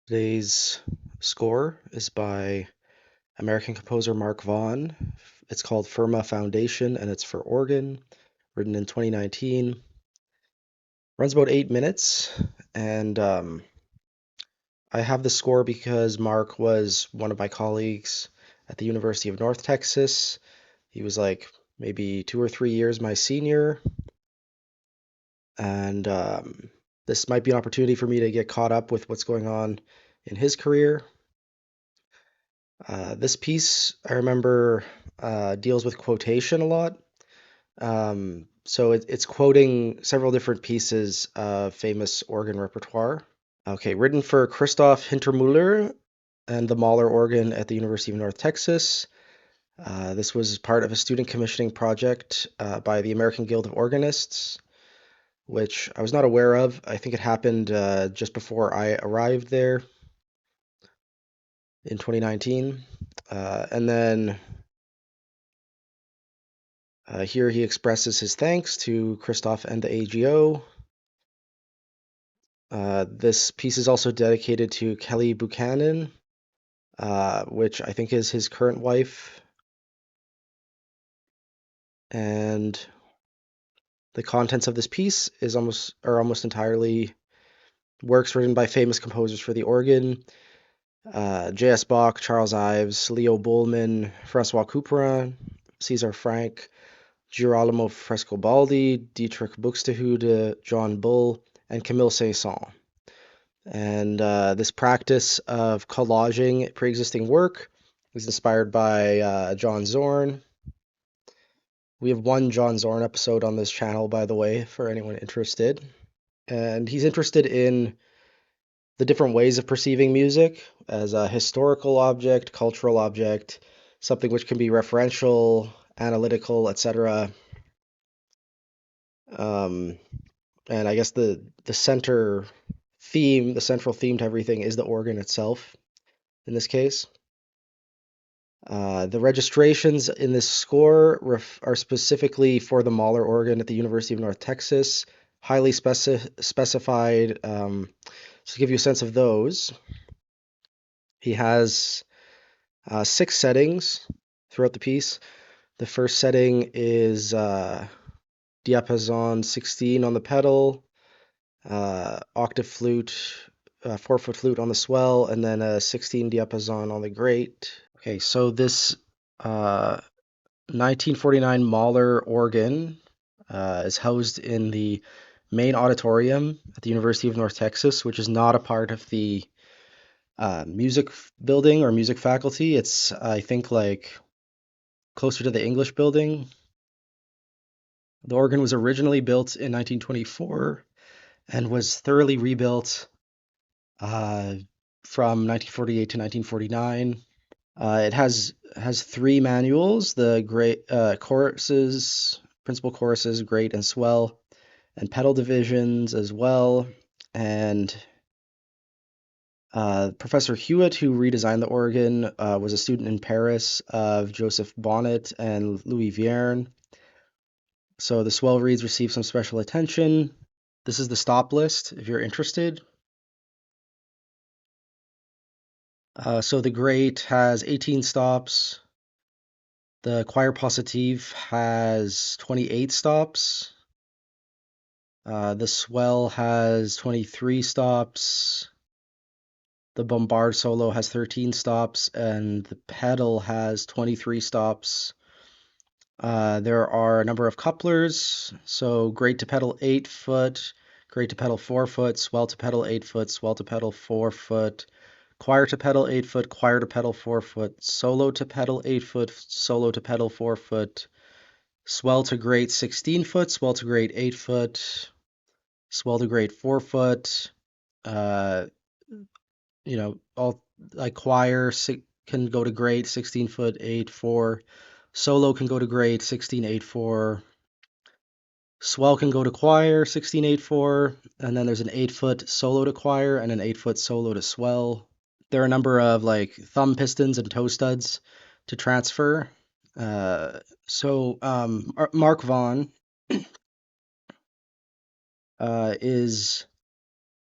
Today's score is by American composer Mark Vaughn. It's called Firma Foundation and it's for organ, written in 2019. Runs about 8 minutes, and I have the score because Mark was one of my colleagues at the University of North Texas. He was like maybe 2 or 3 years my senior, and this might be an opportunity for me to get caught up with what's going on in his career. This piece, I remember, deals with quotation a lot. So it's quoting several different pieces of famous organ repertoire. Okay, written for Christoph Hintermüller and the Moller organ at the University of North Texas. This was part of a student commissioning project by the American Guild of Organists, which I was not aware of. I think it happened just before I arrived there in 2019. And then here he expresses his thanks to Christoph and the AGO. This piece is also dedicated to Kelly Buchanan, which I think is his current wife. And the contents of this piece are almost entirely works written by famous composers for the organ. J.S. Bach, Charles Ives, Leo Bullman, Francois Couperin, Cesar Franck, Girolamo Frescobaldi, Dietrich Buxtehude, John Bull, and Camille Saint-Saëns. And this practice of collaging pre-existing work is inspired by John Zorn. We have one John Zorn episode on this channel, by the way, for anyone interested. And he's interested in the different ways of perceiving music as a historical object, cultural object, something which can be referential, analytical, etc. And I guess the central theme to everything is the organ itself in this case. The registrations in this score are specifically for the Moller organ at the University of North Texas, highly specified. To give you a sense of those, he has 6 settings throughout the piece. The first setting is diapason 16 on the pedal, octave flute, 4-foot flute on the swell, and then a 16 diapason on the grate. Okay, so this 1949 Moller organ is housed in the main auditorium at the University of North Texas, which is not a part of the music building or music faculty. It's, I think, like closer to the English building. The organ was originally built in 1924 and was thoroughly rebuilt from 1948 to 1949. It has 3 manuals: the great choruses, principal choruses, grate and swell, and pedal divisions as well. And Professor Hewitt, who redesigned the organ, was a student in Paris of Joseph Bonnet and Louis Vierne. So the swell reeds receive some special attention. This is the stop list if you're interested. So the grate has 18 stops. The choir positive has 28 stops. The swell has 23 stops. The bombard solo has 13 stops, and the pedal has 23 stops. There are a number of couplers, so grate to pedal 8 foot, grate to pedal 4 foot, swell to pedal 8 foot, swell to pedal 4 foot, choir to pedal 8 foot, choir to pedal 4 foot, solo to pedal 8 foot, solo to pedal 4 foot, swell to grate 16 foot, swell to grate 8 foot, swell to grate 4 foot. All like choir can go to grate 16 foot 8 4. Solo can go to grade 16.84. Swell can go to choir 16.84, and then there's an 8-foot solo to choir and an 8-foot solo to swell. There are a number of like thumb pistons and toe studs to transfer. Mark Vaughn is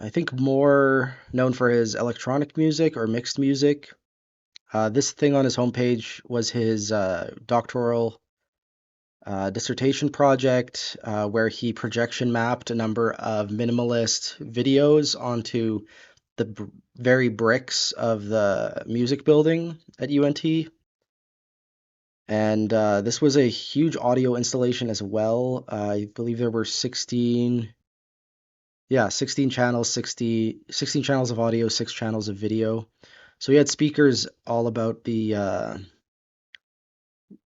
I think more known for his electronic music or mixed music. This thing on his homepage was his doctoral dissertation project, where he projection mapped a number of minimalist videos onto the very bricks of the music building at UNT. And this was a huge audio installation as well. I believe there were 16, yeah, 16 channels, 16 channels of audio, 6 channels of video. So he had speakers all about the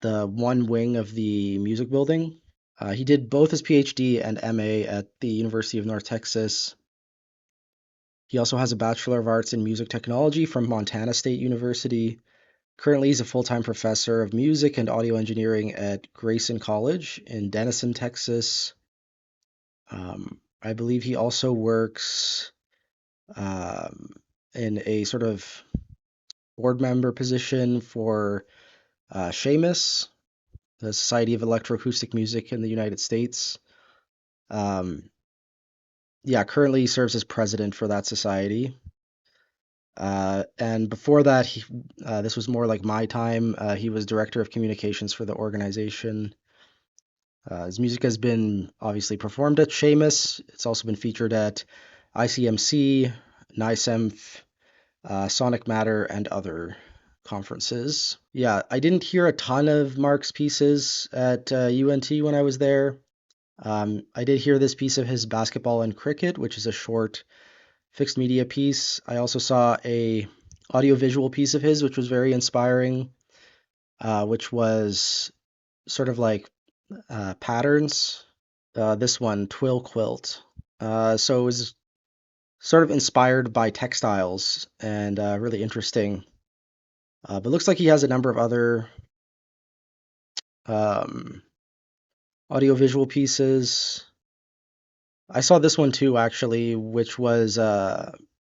one wing of the music building. He did both his PhD and MA at the University of North Texas. He also has a Bachelor of Arts in Music Technology from Montana State University. Currently, he's a full-time professor of music and audio engineering at Grayson College in Denison, Texas. I believe he also works um, in a sort of board member position for Seamus, the Society of Electroacoustic Music in the United States. Um, yeah, currently he serves as president for that society. And before that, this was more like my time. He was director of communications for the organization. His music has been obviously performed at Seamus. It's also been featured at ICMC, NICEMF, Sonic Matter, and other conferences. Yeah, I didn't hear a ton of Mark's pieces at UNT when I was there. I did hear this piece of his Basketball and Cricket, which is a short fixed media piece. I also saw a audiovisual piece of his, which was very inspiring, which was sort of like patterns. This one, Twill Quilt. So it was sort of inspired by textiles and really interesting. But looks like he has a number of other um, audiovisual pieces. I saw this one too, actually, which was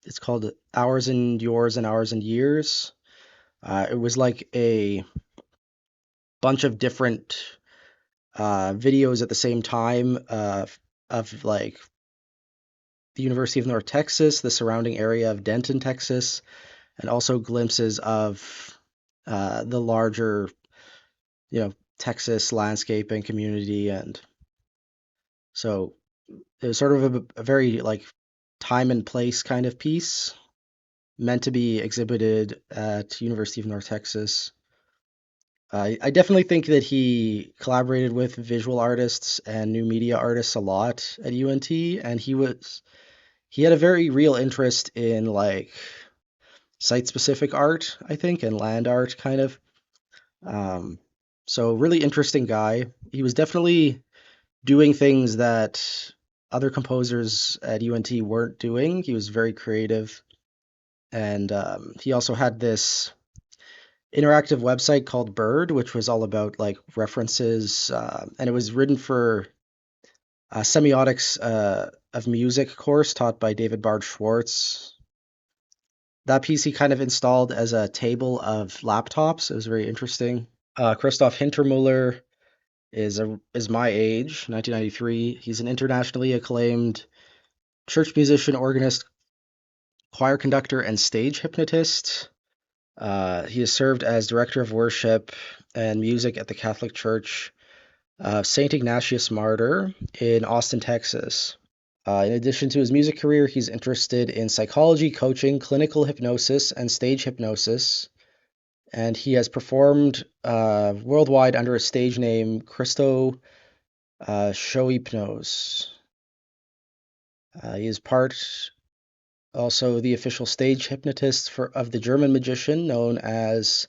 it's called Hours and Yours and Hours and Years. It was like a bunch of different videos at the same time of like the University of North Texas, the surrounding area of Denton, Texas, and also glimpses of the larger, Texas landscape and community. And so it was sort of a very like time and place kind of piece meant to be exhibited at University of North Texas. I definitely think that he collaborated with visual artists and new media artists a lot at UNT, and he had a very real interest in like site-specific art, I think, and land art kind of. Um, so really interesting guy. He was definitely doing things that other composers at UNT weren't doing. He was very creative, and he also had this interactive website called Bird, which was all about like references, and it was written for semiotics of music course taught by David Bard Schwartz. That piece he kind of installed as a table of laptops. It was very interesting. Christoph Hintermüller is my age, 1993. He's an internationally acclaimed church musician, organist, choir conductor, and stage hypnotist. He has served as director of worship and music at the Catholic Church of St. Ignatius Martyr in Austin, Texas. In addition to his music career, he's interested in psychology, coaching, clinical hypnosis, and stage hypnosis. And he has performed worldwide under a stage name, Christo Shohypnose. He is part also the official stage hypnotist of the German magician known as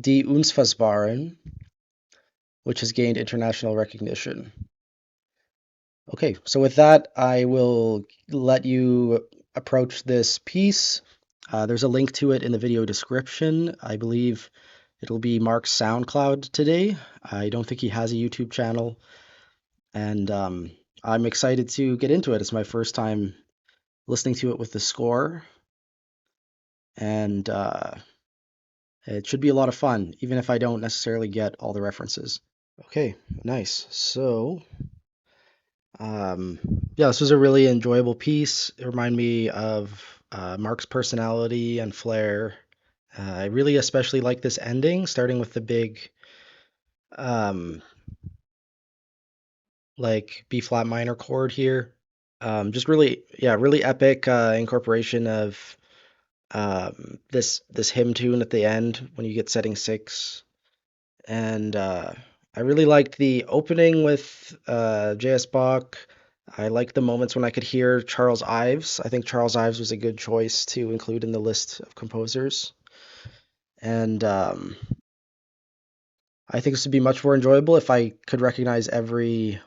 Die Unfassbaren, which has gained international recognition. Okay, so with that, I will let you approach this piece. There's a link to it in the video description. I believe it'll be Mark's SoundCloud today. I don't think he has a YouTube channel, and I'm excited to get into it. It's my first time listening to it with the score, and it should be a lot of fun, even if I don't necessarily get all the references. Okay, nice. So Um, yeah, this was a really enjoyable piece. It reminded me of Mark's personality and flair. I really especially like this ending, starting with the big um, like B flat minor chord here. Just really, yeah, really epic incorporation of this hymn tune at the end when you get setting six. And I really liked the opening with J.S. Bach. I liked the moments when I could hear Charles Ives. I think Charles Ives was a good choice to include in the list of composers. And I think this would be much more enjoyable if I could recognize every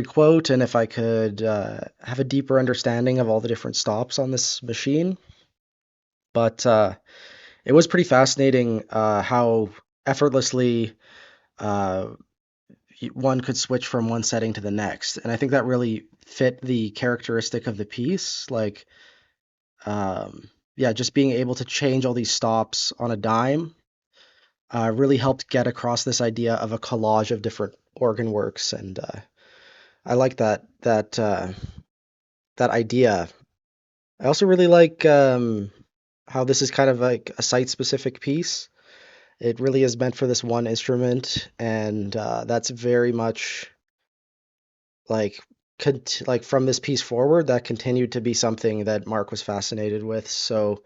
quote and if I could have a deeper understanding of all the different stops on this machine. But it was pretty fascinating how effortlessly uh, one could switch from one setting to the next. And I think that really fit the characteristic of the piece. Like, yeah, just being able to change all these stops on a dime really helped get across this idea of a collage of different organ works. And I like that idea. I also really like how this is kind of like a site-specific piece. It really is meant for this one instrument, and that's very much like like from this piece forward, that continued to be something that Mark was fascinated with. So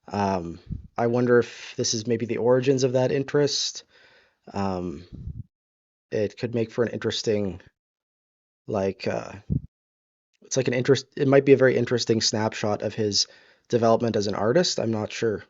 um, I wonder if this is maybe the origins of that interest. Um, it could make for an interesting, like, it's like an interest. It might be a very interesting snapshot of his development as an artist. I'm not sure.